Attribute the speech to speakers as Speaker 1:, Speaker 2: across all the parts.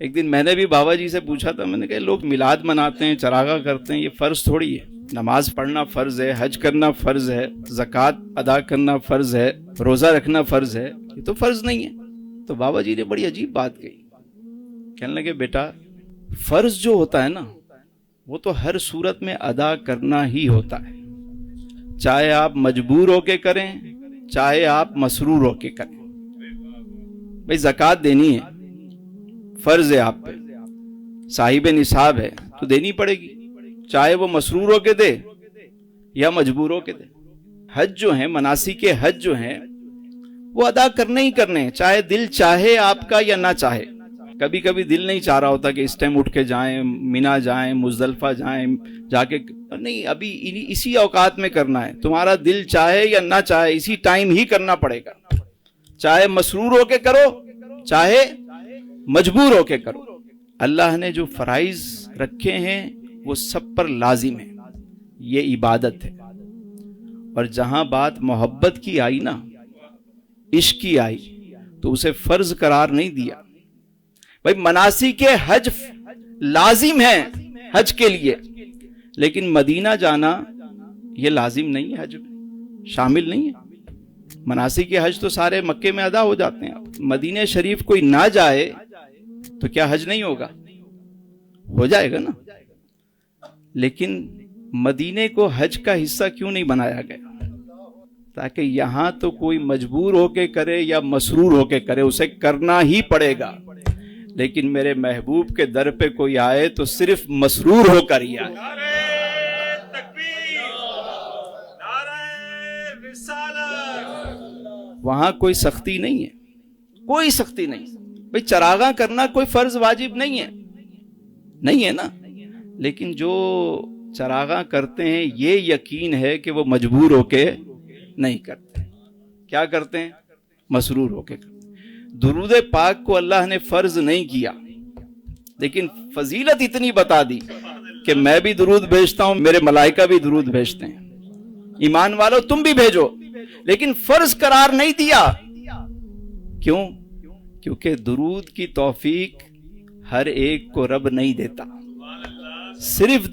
Speaker 1: ایک دن میں نے بھی بابا جی سے پوچھا تھا، میں نے کہا لوگ میلاد مناتے ہیں، چراغاں کرتے ہیں، یہ فرض تھوڑی ہے؟ نماز پڑھنا فرض ہے، حج کرنا فرض ہے، زکوٰۃ ادا کرنا فرض ہے، روزہ رکھنا فرض ہے، یہ تو فرض نہیں ہے۔ تو بابا جی نے بڑی عجیب بات کہی، کہنے لگے بیٹا فرض جو ہوتا ہے نا وہ تو ہر صورت میں ادا کرنا ہی ہوتا ہے، چاہے آپ مجبور ہو کے کریں چاہے آپ مسرور ہو کے کریں۔ بھئی زکوٰۃ دینی ہے، فرض ہے آپ پہ، صاحب نصاب ہے تو دینی پڑے گی، چاہے وہ مسرور ہو کے دے یا مجبور ہو کے دے۔ حج جو ہیں، مناسک حج جو ہیں وہ ادا کرنے ہی کرنے ہیں، چاہے دل چاہے آپ کا یا نہ چاہے۔ کبھی کبھی دل نہیں چاہ رہا ہوتا کہ اس ٹائم اٹھ کے جائیں، مینا جائیں، مزدلفہ جائیں، جا کے نہیں، ابھی اسی اوقات میں کرنا ہے، تمہارا دل چاہے یا نہ چاہے اسی ٹائم ہی کرنا پڑے گا، چاہے مسرور ہو کے کرو چاہے مجبور ہو کے کرو۔ اللہ نے جو فرائض رکھے ہیں وہ سب پر لازم ہے، یہ عبادت ہے۔ اور جہاں بات محبت کی آئی نا، عشق کی آئی، تو اسے فرض قرار نہیں دیا۔ بھائی مناسک حج لازم ہے حج کے لیے، لیکن مدینہ جانا یہ لازم نہیں ہے، حج میں شامل نہیں ہے۔ مناسک حج تو سارے مکے میں ادا ہو جاتے ہیں، مدینہ شریف کوئی نہ جائے تو کیا حج نہیں ہوگا؟ ہو جائے گا نا۔ لیکن مدینے کو حج کا حصہ کیوں نہیں بنایا گیا؟ تاکہ یہاں تو کوئی مجبور ہو کے کرے یا مسرور ہو کے کرے، اسے کرنا ہی پڑے گا، لیکن میرے محبوب کے در پہ کوئی آئے تو صرف مسرور ہو کر ہی آئے۔ وہاں کوئی سختی نہیں ہے، کوئی سختی نہیں۔ بھئی چراغاں کرنا کوئی فرض واجب نہیں ہے، نہیں ہے نا، لیکن جو چراغاں کرتے ہیں یہ یقین ہے کہ وہ مجبور ہو کے نہیں کرتے، کیا کرتے ہیں؟ مسرور ہو کے کرتے۔ درود پاک کو اللہ نے فرض نہیں کیا، لیکن فضیلت اتنی بتا دی کہ میں بھی درود بھیجتا ہوں، میرے ملائکہ بھی درود بھیجتے ہیں، ایمان والو تم بھی بھیجو، لیکن فرض قرار نہیں دیا۔ کیوں؟ کیونکہ درود کی توفیق ہر ایک کو رب نہیں دیتا، صرف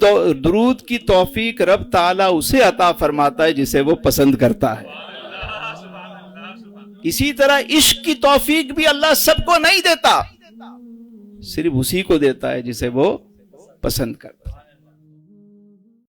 Speaker 1: درود کی توفیق رب تعالیٰ اسے عطا فرماتا ہے جسے وہ پسند کرتا ہے۔ اسی طرح عشق کی توفیق بھی اللہ سب کو نہیں دیتا، صرف اسی کو دیتا ہے جسے وہ پسند کرتا ہے۔